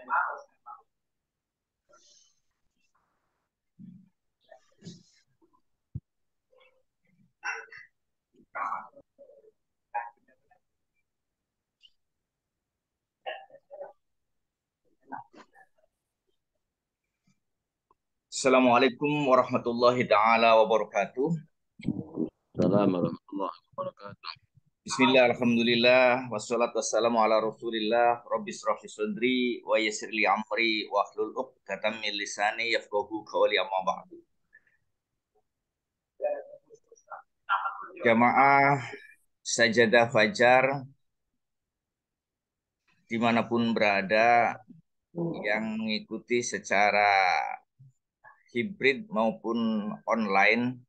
Assalamualaikum warahmatullahi taala wabarakatuh. Assalamualaikum warahmatullahi wabarakatuh. Bismillah, alhamdulillah, wassalatu wassalamu ala rasulillah. Rabbis rahli sadri, wa yassirli amri, wa hlul uqdatam min lisani yafqahu qawli amma ba'du. Jamaah sajadah fajar dimanapun berada yang mengikuti secara hibrid maupun online,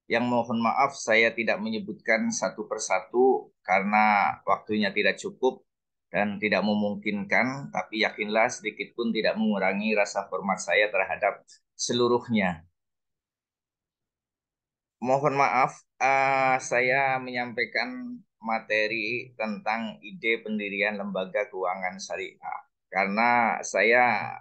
yang mohon maaf saya tidak menyebutkan satu persatu karena waktunya tidak cukup dan tidak memungkinkan, tapi yakinlah sedikit pun tidak mengurangi rasa hormat saya terhadap seluruhnya. Mohon maaf, saya menyampaikan materi tentang ide pendirian lembaga keuangan syariah karena saya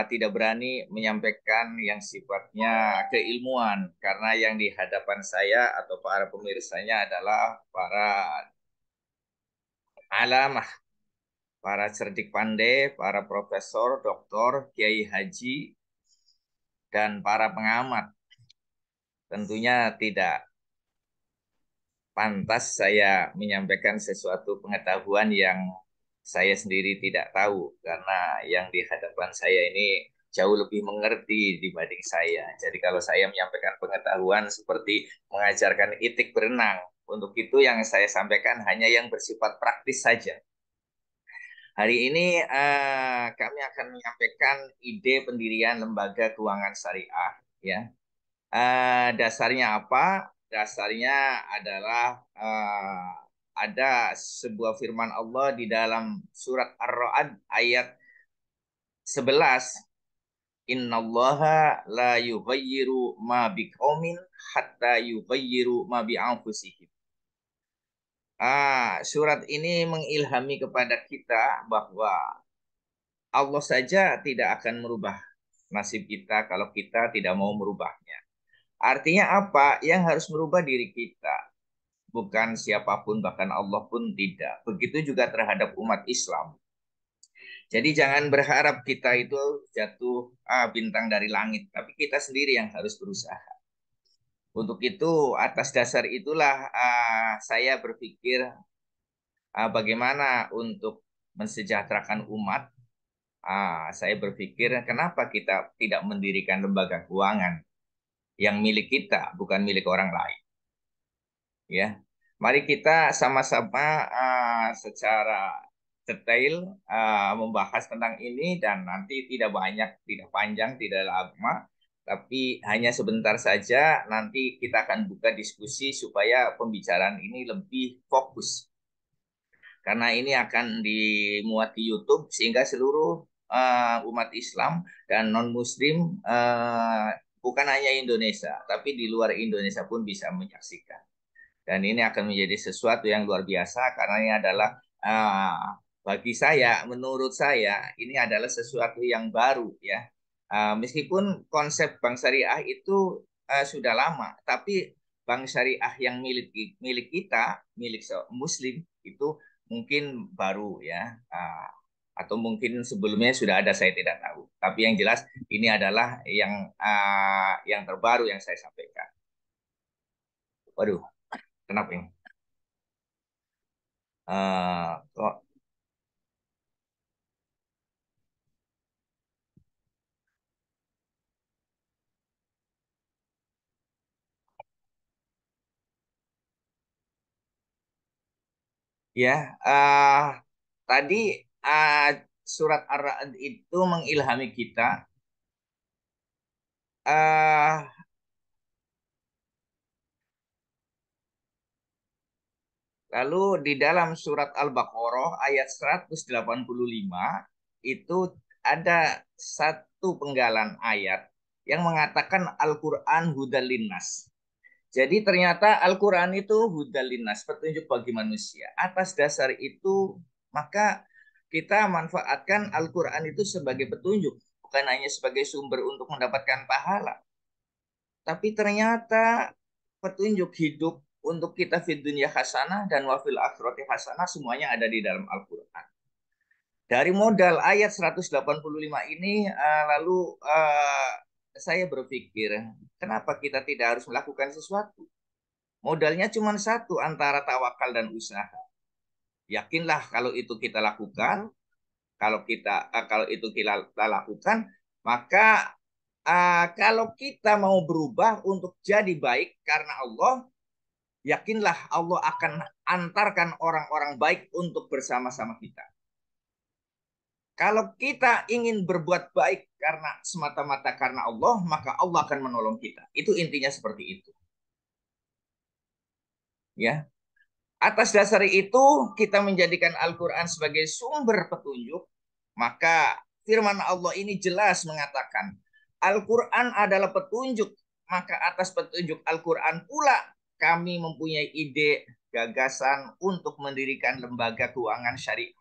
tidak berani menyampaikan yang sifatnya keilmuan karena yang di hadapan saya atau para pemirsanya adalah para alamah, para cerdik pandai, para profesor, doktor, kiai haji, dan para pengamat. Tentunya tidak pantas saya menyampaikan sesuatu pengetahuan yang saya sendiri tidak tahu karena yang di hadapan saya ini jauh lebih mengerti dibanding saya. Jadi kalau saya menyampaikan pengetahuan seperti mengajarkan itik berenang, untuk itu yang saya sampaikan hanya yang bersifat praktis saja. Hari ini kami akan menyampaikan ide pendirian lembaga keuangan syariah, ya. Dasarnya apa? Dasarnya adalah ada sebuah firman Allah di dalam surat Ar-Ra'd ayat 11. Innallaha la yughayyiru ma biqaumin hatta yughayyiru ma bi anfusihim. Surat ini mengilhami kepada kita bahwa Allah saja tidak akan merubah nasib kita kalau kita tidak mau merubahnya. Artinya apa? Yang harus merubah diri kita, bukan siapapun, bahkan Allah pun tidak. Begitu juga terhadap umat Islam. Jadi jangan berharap kita itu jatuh bintang dari langit, tapi kita sendiri yang harus berusaha. Untuk itu, atas dasar itulah saya berpikir bagaimana untuk mensejahterakan umat. Saya berpikir kenapa kita tidak mendirikan lembaga keuangan yang milik kita, bukan milik orang lain. Ya, mari kita sama-sama secara detail membahas tentang ini dan nanti tidak banyak, tidak panjang, tidak lama, tapi hanya sebentar saja. Nanti kita akan buka diskusi supaya pembicaraan ini lebih fokus karena ini akan dimuat di YouTube sehingga seluruh umat Islam dan non-Muslim bukan hanya Indonesia, tapi di luar Indonesia pun bisa menyaksikan. Dan ini akan menjadi sesuatu yang luar biasa karena ini adalah bagi saya, menurut saya ini adalah sesuatu yang baru, ya. Meskipun konsep bank syariah itu sudah lama, tapi bank syariah yang milik milik kita, milik Muslim itu mungkin baru, ya. Atau mungkin sebelumnya sudah ada, saya tidak tahu. Tapi yang jelas ini adalah yang terbaru yang saya sampaikan. Waduh, kenapa ini? Kok ya, tadi uh, surat Ar-Ra'd itu mengilhami kita. uh, Lalu di dalam surat Al-Baqarah ayat 185 itu ada satu penggalan ayat yang mengatakan Al-Quran hudal linnas. Jadi ternyata Al-Quran itu hudal linnas, petunjuk bagi manusia. Atas dasar itu maka kita manfaatkan Al-Quran itu sebagai petunjuk, bukan hanya sebagai sumber untuk mendapatkan pahala. Tapi ternyata petunjuk hidup untuk kita fid dunya hasanah dan wafil akhirati hasanah semuanya ada di dalam Al-Quran. Dari modal ayat 185 ini, lalu saya berpikir, kenapa kita tidak harus melakukan sesuatu? Modalnya cuma satu, antara tawakal dan usaha. Yakinlah kalau itu kita lakukan, kalau itu kita lakukan, maka kalau kita mau berubah untuk jadi baik karena Allah, yakinlah Allah akan antarkan orang-orang baik untuk bersama-sama kita. Kalau kita ingin berbuat baik karena semata-mata karena Allah, maka Allah akan menolong kita. Itu intinya seperti itu. Ya. Atas dasar itu, kita menjadikan Al-Quran sebagai sumber petunjuk, maka firman Allah ini jelas mengatakan, Al-Quran adalah petunjuk, maka atas petunjuk Al-Quran pula kami mempunyai ide, gagasan untuk mendirikan lembaga keuangan syariah.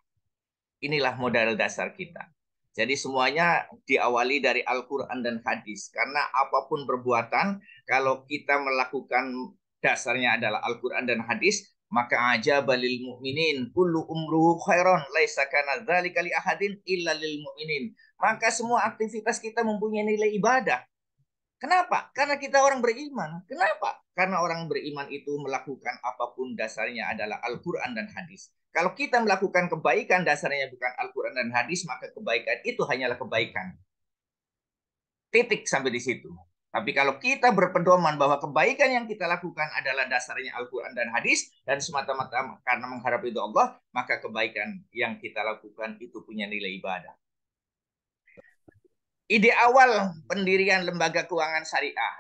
Inilah modal dasar kita. Jadi semuanya diawali dari Al-Quran dan hadis. Karena apapun perbuatan, kalau kita melakukan dasarnya adalah Al-Quran dan hadis, maka aja balil mu'minin kullu umruhu khairon laisa kana dzalika li ahadin illa lil mu'minin. Maka semua aktivitas kita mempunyai nilai ibadah. Kenapa? Karena kita orang beriman. Kenapa? Karena orang beriman itu melakukan apapun dasarnya adalah Al-Quran dan hadis. Kalau kita melakukan kebaikan dasarnya bukan Al-Quran dan hadis, maka kebaikan itu hanyalah kebaikan. Titik sampai di situ. Tapi kalau kita berpedoman bahwa kebaikan yang kita lakukan adalah dasarnya Al-Quran dan hadis, dan semata-mata karena mengharap ridho Allah, maka kebaikan yang kita lakukan itu punya nilai ibadah. Ide awal pendirian lembaga keuangan syariah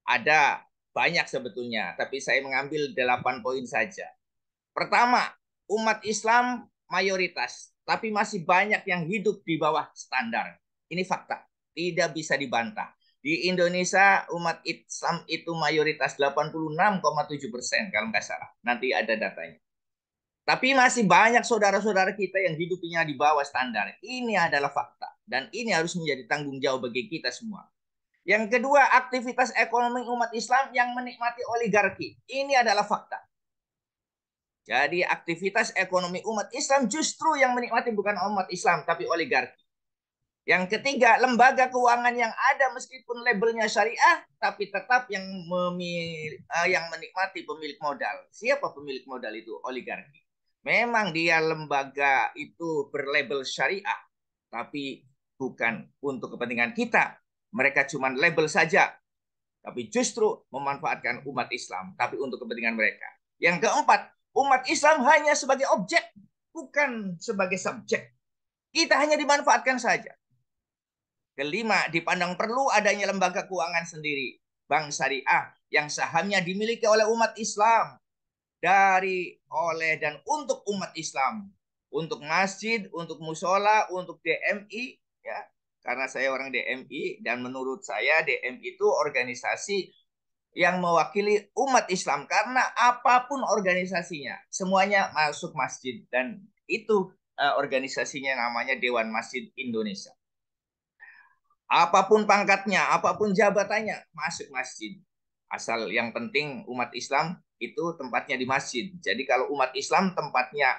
ada banyak sebetulnya, tapi saya mengambil 8 poin saja. Pertama, umat Islam mayoritas, tapi masih banyak yang hidup di bawah standar. Ini fakta, tidak bisa dibantah. Di Indonesia umat Islam itu mayoritas 86,7% kalau nggak salah. Nanti ada datanya. Tapi masih banyak saudara-saudara kita yang hidupnya di bawah standar. Ini adalah fakta. Dan ini harus menjadi tanggung jawab bagi kita semua. Yang kedua, aktivitas ekonomi umat Islam yang menikmati oligarki. Ini adalah fakta. Jadi aktivitas ekonomi umat Islam justru yang menikmati bukan umat Islam, tapi oligarki. Yang ketiga, lembaga keuangan yang ada meskipun labelnya syariah, tapi tetap yang menikmati pemilik modal. Siapa pemilik modal itu? Oligarki. Memang dia lembaga itu berlabel syariah, tapi bukan untuk kepentingan kita. Mereka cuma label saja, tapi justru memanfaatkan umat Islam, tapi untuk kepentingan mereka. Yang keempat, umat Islam hanya sebagai objek, bukan sebagai subjek. Kita hanya dimanfaatkan saja. Kelima, dipandang perlu adanya lembaga keuangan sendiri, bank syariah, yang sahamnya dimiliki oleh umat Islam, oleh dan untuk umat Islam, untuk masjid, untuk musola, untuk DMI, ya, karena saya orang DMI dan menurut saya DMI itu organisasi yang mewakili umat Islam karena apapun organisasinya, semuanya masuk masjid dan itu organisasinya namanya Dewan Masjid Indonesia. Apapun pangkatnya, apapun jabatannya, masuk masjid. Asal yang penting umat Islam itu tempatnya di masjid. Jadi kalau umat Islam tempatnya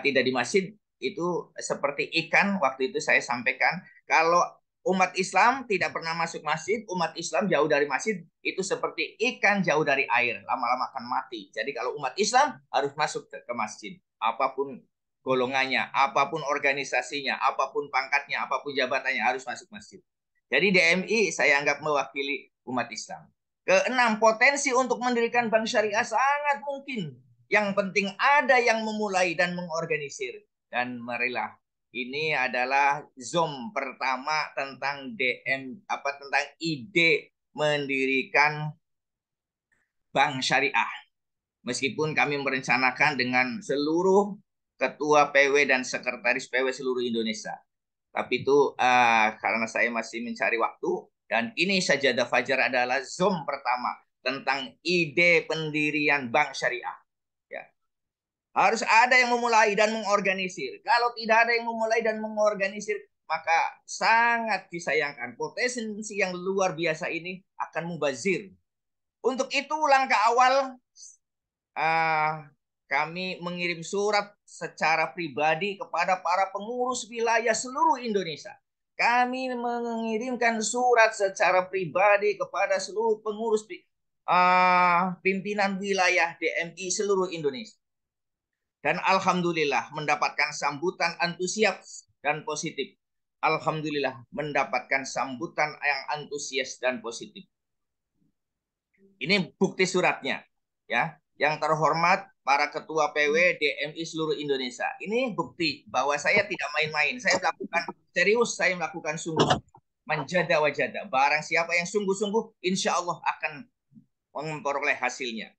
tidak di masjid, itu seperti ikan, waktu itu saya sampaikan. Kalau umat Islam tidak pernah masuk masjid, umat Islam jauh dari masjid, itu seperti ikan jauh dari air, lama-lama akan mati. Jadi kalau umat Islam harus masuk ke masjid. Apapun golongannya, apapun organisasinya, apapun pangkatnya, apapun jabatannya harus masuk masjid. Jadi DMI saya anggap mewakili umat Islam. Keenam, potensi untuk mendirikan bank syariah sangat mungkin. Yang penting ada yang memulai dan mengorganisir. Dan marilah, ini adalah Zoom pertama tentang tentang ide mendirikan bank syariah. Meskipun kami merencanakan dengan seluruh ketua PW dan sekretaris PW seluruh Indonesia. Tapi itu karena saya masih mencari waktu dan ini Sajadah Fajar adalah Zoom pertama tentang ide pendirian bank syariah. Ya. Harus ada yang memulai dan mengorganisir. Kalau tidak ada yang memulai dan mengorganisir, maka sangat disayangkan. Potensi yang luar biasa ini akan mubazir. Untuk itu langkah awal ah, kami mengirim surat secara pribadi kepada para pengurus wilayah seluruh Indonesia. Kami mengirimkan surat secara pribadi kepada seluruh pengurus pimpinan wilayah DMI seluruh Indonesia. Dan alhamdulillah mendapatkan sambutan antusias dan positif. Alhamdulillah mendapatkan sambutan yang antusias dan positif. Ini bukti suratnya, ya. Yang terhormat para ketua PW DMI seluruh Indonesia. Ini bukti bahwa saya tidak main-main. Saya melakukan serius, saya melakukan sungguh, menjada wajada. Barang siapa yang sungguh-sungguh, insya Allah akan memperoleh hasilnya.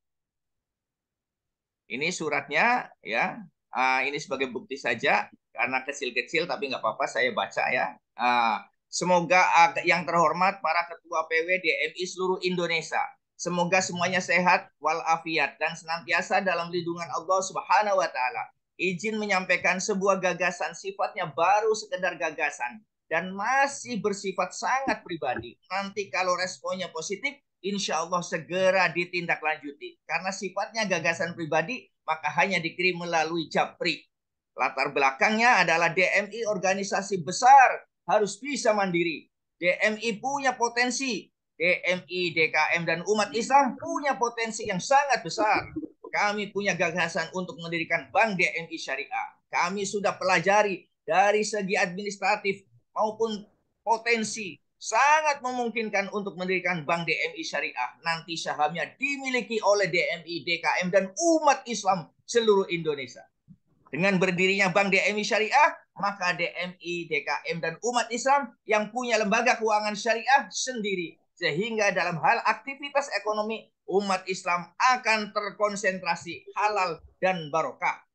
Ini suratnya, ya. Ini sebagai bukti saja, karena kecil-kecil tapi nggak apa-apa saya baca ya. Semoga yang terhormat para ketua PW DMI seluruh Indonesia, semoga semuanya sehat walafiat dan senantiasa dalam lindungan Allah Subhanahu wa taala. Izin menyampaikan sebuah gagasan sifatnya baru sekedar gagasan dan masih bersifat sangat pribadi. Nanti kalau responnya positif, insya Allah segera ditindaklanjuti. Karena sifatnya gagasan pribadi, maka hanya dikirim melalui Japri. Latar belakangnya adalah DMI organisasi besar, harus bisa mandiri. DMI punya potensi. DMI, DKM, dan umat Islam punya potensi yang sangat besar. Kami punya gagasan untuk mendirikan Bank DMI Syariah. Kami sudah pelajari dari segi administratif maupun potensi, sangat memungkinkan untuk mendirikan Bank DMI Syariah. Nanti sahamnya dimiliki oleh DMI, DKM, dan umat Islam seluruh Indonesia. Dengan berdirinya Bank DMI Syariah, maka DMI, DKM, dan umat Islam yang punya lembaga keuangan syariah sendiri. Sehingga dalam hal aktivitas ekonomi, umat Islam akan terkonsentrasi halal dan barokah.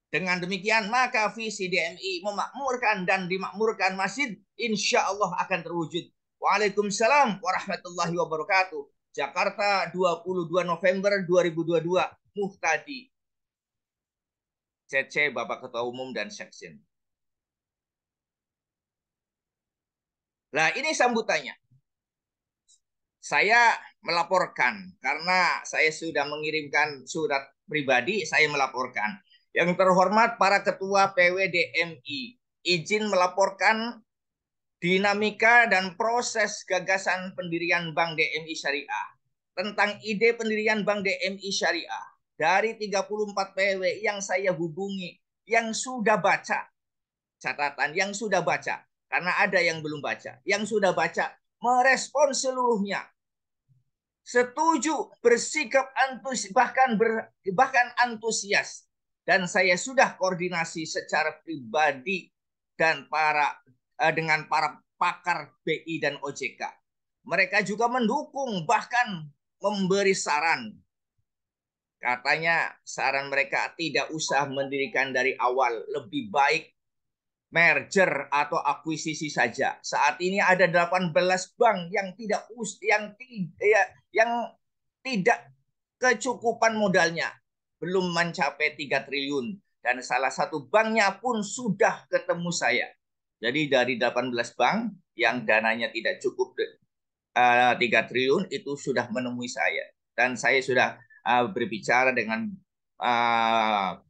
Dengan demikian, maka visi DMI memakmurkan dan dimakmurkan masjid, insya Allah akan terwujud. Waalaikumsalam warahmatullahi wabarakatuh. Jakarta, 22 November 2022. Muhtadi. CC, Bapak Ketua Umum dan Section. Nah, ini sambutannya. Saya melaporkan, karena saya sudah mengirimkan surat pribadi, saya melaporkan. Yang terhormat para ketua PWDMI, izin melaporkan dinamika dan proses gagasan pendirian Bank DMI Syariah. Tentang ide pendirian Bank DMI Syariah. Dari 34 PW yang saya hubungi, yang sudah baca, catatan, yang sudah baca, karena ada yang belum baca, yang sudah baca, merespon seluruhnya. Setuju, bersikap bahkan antusias. Dan saya sudah koordinasi secara pribadi dan dengan para pakar BI dan OJK. Mereka juga mendukung, bahkan memberi saran. Katanya saran mereka tidak usah mendirikan dari awal, lebih baik merger atau akuisisi saja. Saat ini ada 18 bank yang tidak kecukupan modalnya, belum mencapai 3 triliun, dan salah satu banknya pun sudah ketemu saya. Jadi dari 18 bank yang dananya tidak cukup 3 triliun itu sudah menemui saya, dan saya sudah berbicara dengan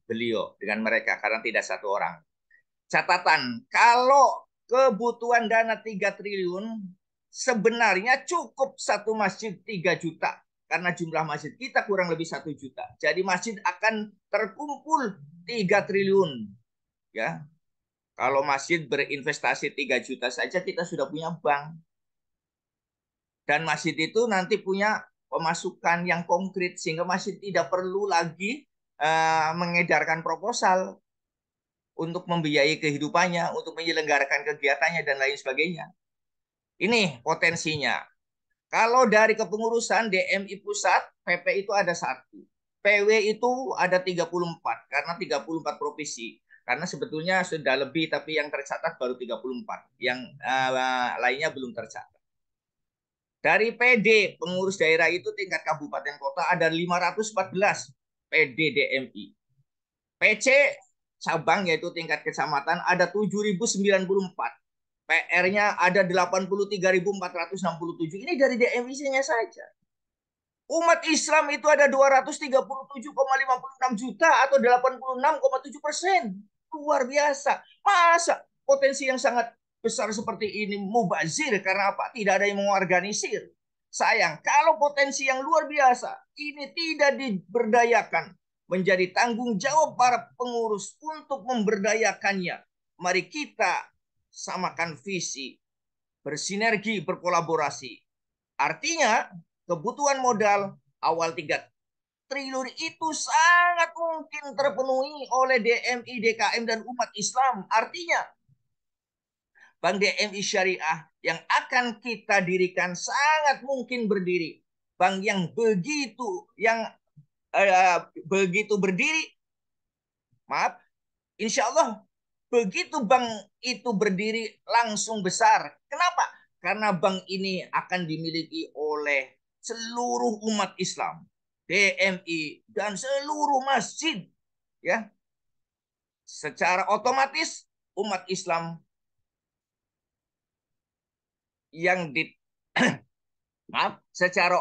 beliau, dengan mereka, karena tidak satu orang. Catatan, kalau kebutuhan dana 3 triliun, sebenarnya cukup satu masjid 3 juta. Karena jumlah masjid kita kurang lebih 1 juta. Jadi masjid akan terkumpul 3 triliun. Ya, kalau masjid berinvestasi 3 juta saja, kita sudah punya bank. Dan masjid itu nanti punya pemasukan yang konkret, sehingga masjid tidak perlu lagi mengedarkan proposal untuk membiayai kehidupannya, untuk menyelenggarakan kegiatannya, dan lain sebagainya. Ini potensinya. Kalau dari kepengurusan DMI pusat, PP itu ada 1. PW itu ada 34, karena 34 provinsi. Karena sebetulnya sudah lebih, tapi yang tercatat baru 34. Yang lainnya belum tercatat. Dari PD, pengurus daerah itu tingkat kabupaten kota ada 514 PD DMI. PC cabang yaitu tingkat kecamatan ada 7.094. PR-nya ada 83.467. Ini dari DMIC-nya saja. Umat Islam itu ada 237,56 juta atau 86,7%. Luar biasa. Masa potensi yang sangat besar seperti ini mubazir karena apa? Tidak ada yang mengorganisir. Sayang, kalau potensi yang luar biasa ini tidak diberdayakan, menjadi tanggung jawab para pengurus untuk memberdayakannya. Mari kita samakan visi, bersinergi, berkolaborasi. Artinya kebutuhan modal awal 3 triliun itu sangat mungkin terpenuhi oleh DMI, DKM, dan umat Islam. Artinya Bank DMI Syariah yang akan kita dirikan sangat mungkin berdiri. Bank yang begitu berdiri, maaf, insya Allah begitu bank itu berdiri langsung besar. Kenapa? Karena bank ini akan dimiliki oleh seluruh umat Islam, DMI, dan seluruh masjid. Ya, secara otomatis umat Islam yang di maaf, secara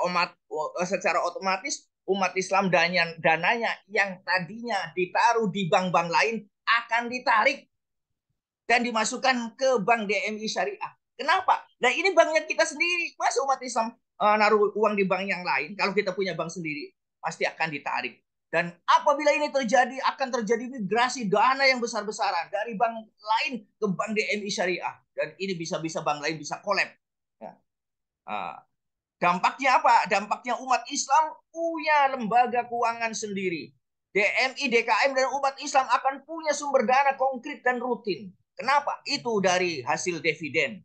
otomatis umat Islam dananya yang tadinya ditaruh di bank-bank lain akan ditarik dan dimasukkan ke Bank DMI Syariah. Kenapa? Nah, ini banknya kita sendiri. Masa umat Islam naruh uang di bank yang lain? Kalau kita punya bank sendiri, pasti akan ditarik. Dan apabila ini terjadi, akan terjadi migrasi dana yang besar-besaran dari bank lain ke Bank DMI Syariah. Dan ini bisa-bisa bank lain bisa collab. Ya. Dampaknya apa? Dampaknya umat Islam punya lembaga keuangan sendiri. DMI, DKM, dan umat Islam akan punya sumber dana konkret dan rutin. Kenapa? Itu dari hasil dividen.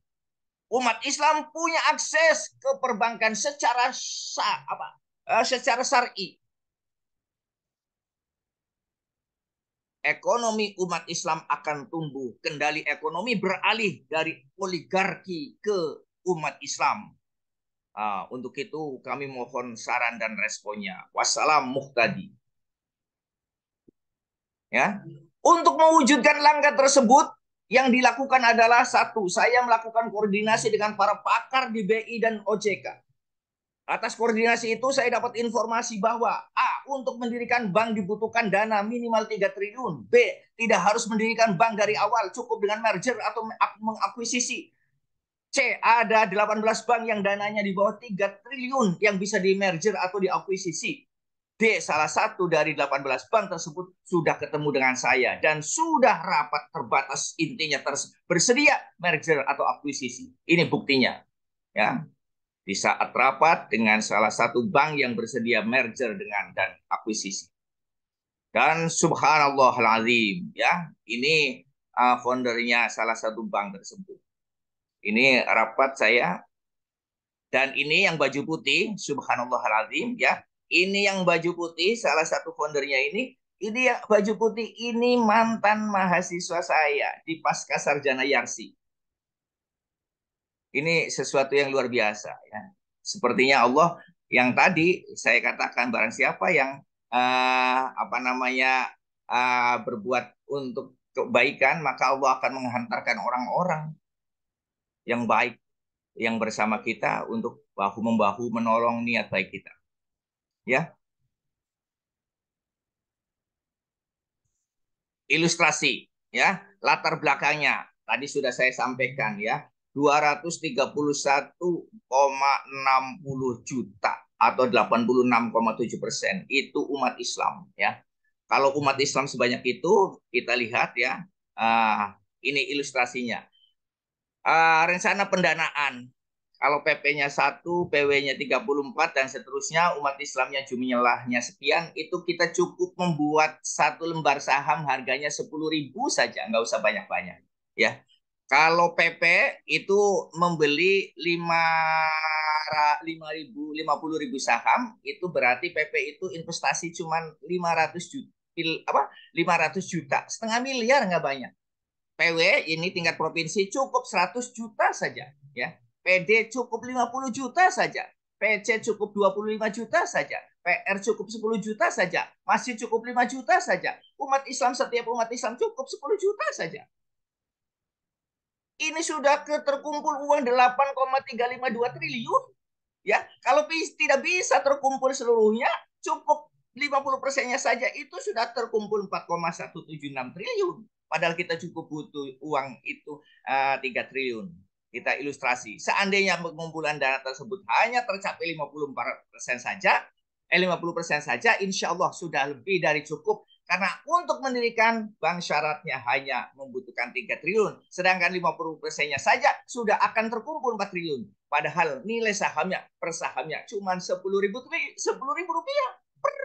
Umat Islam punya akses ke perbankan secara syar'i. Ekonomi umat Islam akan tumbuh. Kendali ekonomi beralih dari oligarki ke umat Islam. Untuk itu kami mohon saran dan responnya. Wassalam muhtadi. Ya, untuk mewujudkan langkah tersebut, yang dilakukan adalah satu, saya melakukan koordinasi dengan para pakar di BI dan OJK. Atas koordinasi itu saya dapat informasi bahwa A. Untuk mendirikan bank dibutuhkan dana minimal 3 triliun. B. Tidak harus mendirikan bank dari awal, cukup dengan merger atau mengakuisisi. C. Ada 18 bank yang dananya di bawah 3 triliun yang bisa di merger atau diakuisisi. D. Salah satu dari 18 bank tersebut sudah ketemu dengan saya dan sudah rapat terbatas, intinya bersedia merger atau akuisisi. Ini buktinya. Ya. Di saat rapat dengan salah satu bank yang bersedia merger dengan dan akuisisi. Dan subhanallahal-azim, ya, ini foundernya salah satu bank tersebut. Ini rapat saya, dan ini yang baju putih, subhanallahal-azim, ya. Ini yang baju putih, salah satu foundernya ini yang baju putih ini mantan mahasiswa saya di Pasca Sarjana Yarsi. Ini sesuatu yang luar biasa, ya. Sepertinya Allah yang tadi saya katakan, barang siapa yang berbuat untuk kebaikan, maka Allah akan menghantarkan orang-orang yang baik yang bersama kita untuk bahu membahu menolong niat baik kita. Ya, ilustrasi, ya, latar belakangnya tadi sudah saya sampaikan, ya. 231,60 juta atau 86,7% itu umat Islam, ya. Kalau umat Islam sebanyak itu, kita lihat, ya, ini ilustrasinya. Rencana pendanaan, kalau PP-nya 1, PW-nya 34, dan seterusnya, umat Islamnya jumlahnya sekian, itu kita cukup membuat satu lembar saham harganya 10.000 saja, nggak usah banyak-banyak. Ya, kalau PP itu membeli 50.000 saham, itu berarti PP itu investasi cuma 500 juta, 500 juta, setengah miliar, nggak banyak. PW ini tingkat provinsi cukup 100 juta saja, ya. PD cukup 50 juta saja. PC cukup 25 juta saja. PR cukup 10 juta saja. Masih cukup 5 juta saja. Setiap umat Islam cukup 10 juta saja. Ini sudah terkumpul uang 8,352 triliun. Ya, kalau tidak bisa terkumpul seluruhnya, cukup 50%-nya saja itu sudah terkumpul 4,176 triliun. Padahal kita cukup butuh uang itu 3 triliun. Kita ilustrasi. Seandainya pengumpulan dana tersebut hanya tercapai 54% saja, 50% saja, insya Allah sudah lebih dari cukup. Karena untuk mendirikan bank syaratnya hanya membutuhkan 3 triliun. Sedangkan 50%-nya saja sudah akan terkumpul 4 triliun. Padahal nilai sahamnya per sahamnya cuma 10.000 rupiah per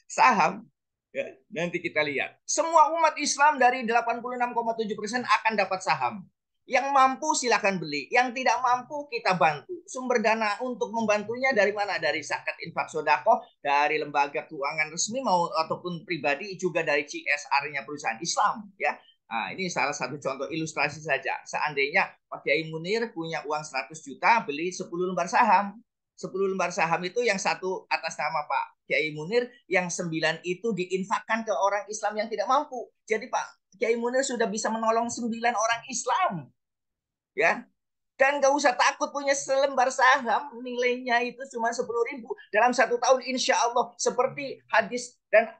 saham. Ya, nanti kita lihat. Semua umat Islam dari 86,7% akan dapat saham. Yang mampu silakan beli, yang tidak mampu kita bantu. Sumber dana untuk membantunya dari mana? Dari zakat, infak, sodako, dari lembaga keuangan resmi mau ataupun pribadi, juga dari CSR-nya perusahaan Islam. Ya, nah, ini salah satu contoh ilustrasi saja. Seandainya Pak Kiai Munir punya uang 100 juta, beli 10 lembar saham. 10 lembar saham itu yang satu atas nama Pak Kiai Munir, yang 9 itu diinfakkan ke orang Islam yang tidak mampu. Jadi Pak Kiai Munir sudah bisa menolong 9 orang Islam. Ya, dan gak usah takut punya selembar saham, nilainya itu cuma 10.000 dalam 1 tahun, insya Allah. Seperti hadis dan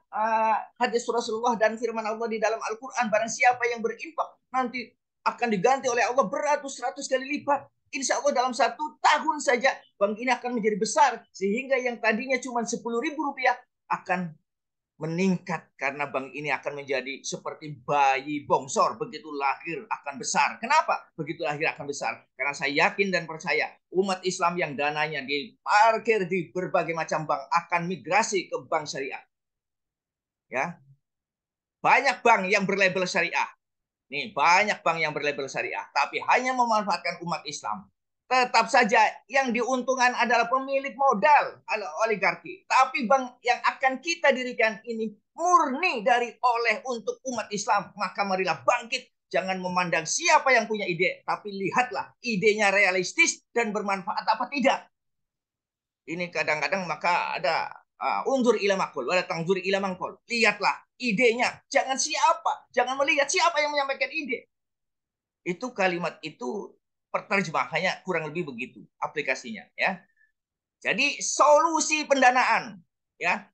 hadis Rasulullah dan firman Allah di dalam Al-Quran, barang siapa yang berinfak nanti akan diganti oleh Allah beratus-ratus kali lipat. Insya Allah dalam 1 tahun saja bank ini akan menjadi besar, sehingga yang tadinya cuma 10.000 rupiah akan meningkat, karena bank ini akan menjadi seperti bayi bongsor, begitu lahir akan besar. Kenapa begitu lahir akan besar? Karena saya yakin dan percaya umat Islam yang dananya diparkir di berbagai macam bank akan migrasi ke bank syariah. Ya, banyak bank yang berlabel syariah. Nih, banyak bank yang berlabel syariah, tapi hanya memanfaatkan umat Islam. Tetap saja yang diuntungkan adalah pemilik modal, oligarki. Tapi bank yang akan kita dirikan ini murni dari oleh untuk umat Islam. Maka marilah bangkit. Jangan memandang siapa yang punya ide, tapi lihatlah idenya realistis dan bermanfaat apa tidak. Ini kadang-kadang maka ada undur ila makul, wala tangdur ila mangkul. Lihatlah idenya. Jangan melihat siapa yang menyampaikan ide. Itu kalimat itu perterjemahannya kurang lebih begitu aplikasinya, ya. Jadi solusi pendanaan, ya.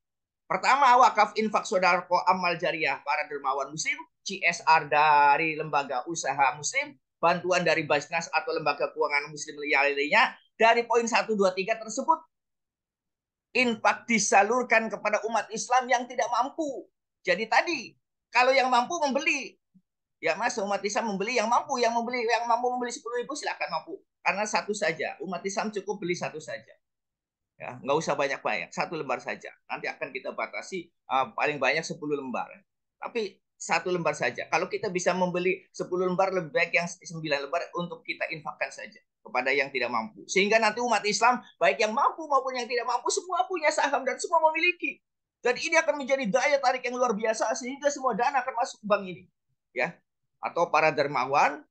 Pertama, wakaf, infak, sodako, amal jariah para dermawan muslim, CSR dari lembaga usaha muslim, bantuan dari Basnas atau lembaga keuangan muslim lainnya. Dari poin 1, 2, 3 tersebut, infak disalurkan kepada umat Islam yang tidak mampu. Jadi tadi, kalau yang mampu membeli, ya Mas, umat Islam membeli, yang mampu membeli 10.000 silakan mampu, karena satu saja, umat Islam cukup beli satu saja, ya nggak usah banyak-banyak, 1 lembar saja. Nanti akan kita batasi paling banyak 10 lembar, tapi 1 lembar saja. Kalau kita bisa membeli 10 lembar, lebih baik yang 9 lembar untuk kita infakkan saja kepada yang tidak mampu, sehingga nanti umat Islam baik yang mampu maupun yang tidak mampu semua punya saham dan semua memiliki, dan ini akan menjadi daya tarik yang luar biasa, sehingga semua dana akan masuk ke bank ini, ya. Atau para dermawan,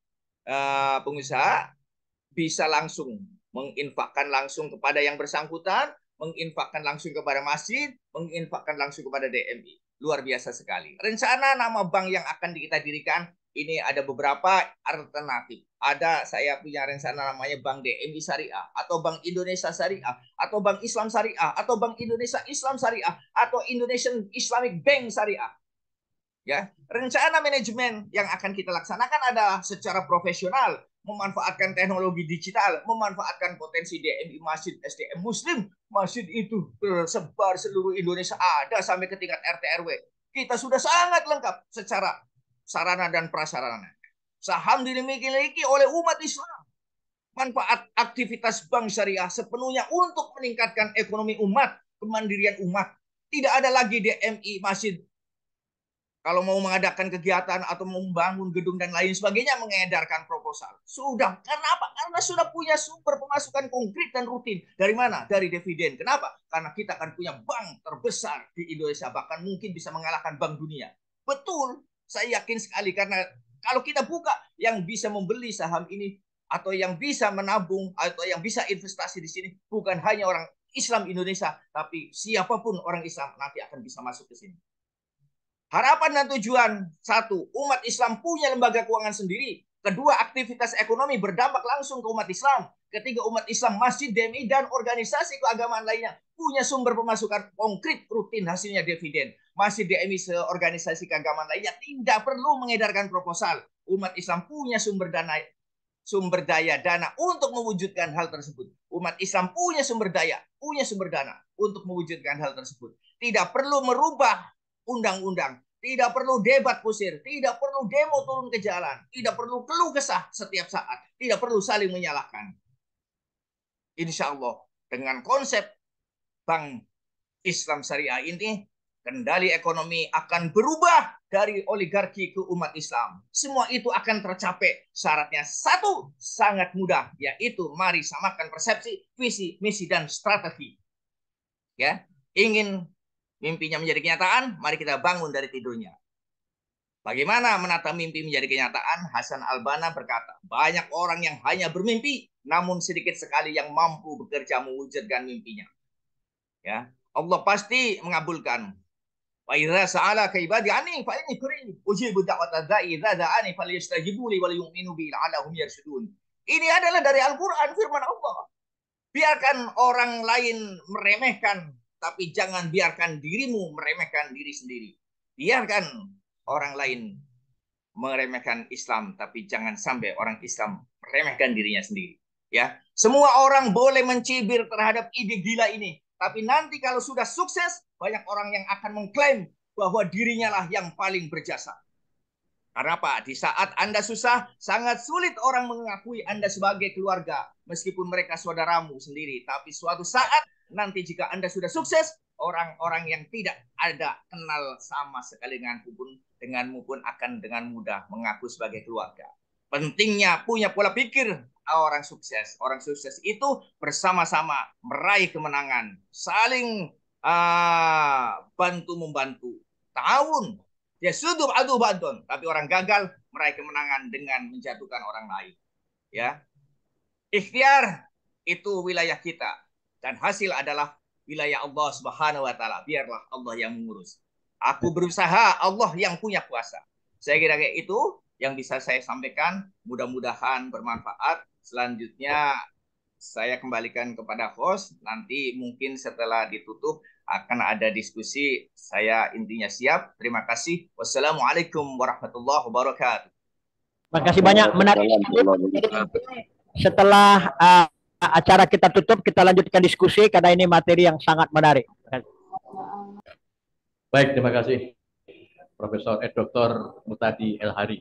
pengusaha bisa langsung menginfakkan langsung kepada yang bersangkutan, menginfakkan langsung kepada masjid, menginfakkan langsung kepada DMI. Luar biasa sekali. Rencana nama bank yang akan kita dirikan ini ada beberapa alternatif. Saya punya rencana namanya Bank DMI Syariah, atau Bank Indonesia Syariah, atau Bank Islam Syariah, atau Bank Indonesia Islam Syariah, atau Indonesian Islamic Bank Syariah. Ya, rencana manajemen yang akan kita laksanakan adalah secara profesional, memanfaatkan teknologi digital, memanfaatkan potensi DMI masjid SDM muslim. Masjid itu tersebar seluruh Indonesia, ada sampai ke tingkat RT RW. Kita sudah sangat lengkap secara sarana dan prasarana. Saham dimiliki oleh umat Islam. Manfaat aktivitas bank syariah sepenuhnya untuk meningkatkan ekonomi umat, kemandirian umat. Tidak ada lagi DMI masjid kalau mau mengadakan kegiatan atau membangun gedung dan lain sebagainya mengedarkan proposal. Sudah. Kenapa? Karena sudah punya sumber pemasukan konkret dan rutin. Dari mana? Dari dividen. Kenapa? Karena kita akan punya bank terbesar di Indonesia, bahkan mungkin bisa mengalahkan bank dunia. Betul. Saya yakin sekali, karena kalau kita buka, yang bisa membeli saham ini atau yang bisa menabung atau yang bisa investasi di sini bukan hanya orang Islam Indonesia, tapi siapapun orang Islam nanti akan bisa masuk ke sini. Harapan dan tujuan, satu, umat Islam punya lembaga keuangan sendiri. Kedua, aktivitas ekonomi berdampak langsung ke umat Islam. Ketiga, umat Islam, masjid, DMI, dan organisasi keagamaan lainnya punya sumber pemasukan konkret rutin hasilnya dividen. Masjid, DMI, organisasi keagamaan lainnya tidak perlu mengedarkan proposal. Umat Islam punya sumber daya dana untuk mewujudkan hal tersebut. Umat Islam punya sumber dana untuk mewujudkan hal tersebut. Tidak perlu merubah undang-undang, tidak perlu debat kusir, tidak perlu demo turun ke jalan, tidak perlu keluh kesah setiap saat, tidak perlu saling menyalahkan. Insya Allah dengan konsep Bank Islam Syariah ini, kendali ekonomi akan berubah dari oligarki ke umat Islam. Semua itu akan tercapai. Syaratnya satu, sangat mudah, yaitu mari samakan persepsi, visi, misi, dan strategi. Ya, ingin mimpinya menjadi kenyataan, mari kita bangun dari tidurnya. Bagaimana menata mimpi menjadi kenyataan? Hasan Al-Banna berkata, banyak orang yang hanya bermimpi, namun sedikit sekali yang mampu bekerja mewujudkan mimpinya. Ya, Allah pasti mengabulkan. Wa idza sa'alaka ibadi anni fa inni qarib ujibu da'wata da'i idza da'ani falyastajibu li wal yu'minu bi la'allahum yarshudun. Ini adalah dari Al-Qur'an, firman Allah. Biarkan orang lain meremehkan, tapi jangan biarkan dirimu meremehkan diri sendiri. Biarkan orang lain meremehkan Islam, tapi jangan sampai orang Islam meremehkan dirinya sendiri. Ya, semua orang boleh mencibir terhadap ide gila ini, tapi nanti kalau sudah sukses, banyak orang yang akan mengklaim bahwa dirinya lah yang paling berjasa. Karena apa? Di saat Anda susah, sangat sulit orang mengakui Anda sebagai keluarga, meskipun mereka saudaramu sendiri. Tapi suatu saat nanti jika Anda sudah sukses, orang-orang yang tidak ada kenal sama sekali denganmu pun akan dengan mudah mengaku sebagai keluarga. Pentingnya punya pola pikir orang sukses. Orang sukses itu bersama-sama meraih kemenangan, saling bantu-membantu. Tahun ya sudah aduh bantuan, tapi orang gagal meraih kemenangan dengan menjatuhkan orang lain. Ya, ikhtiar itu wilayah kita dan hasil adalah wilayah Allah Subhanahu wa taala. Biarlah Allah yang mengurus. Aku berusaha, Allah yang punya kuasa. Saya kira kayak itu yang bisa saya sampaikan. Mudah-mudahan bermanfaat. Selanjutnya saya kembalikan kepada host. Nanti mungkin setelah ditutup akan ada diskusi. Saya intinya siap. Terima kasih. Wassalamualaikum warahmatullahi wabarakatuh. Terima kasih banyak. Menarik. Setelah acara kita tutup, kita lanjutkan diskusi karena ini materi yang sangat menarik. Baik, terima kasih Profesor Dr. Mutadi El-Hari.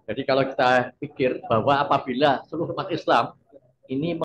Jadi kalau kita pikir bahwa apabila seluruh umat Islam ini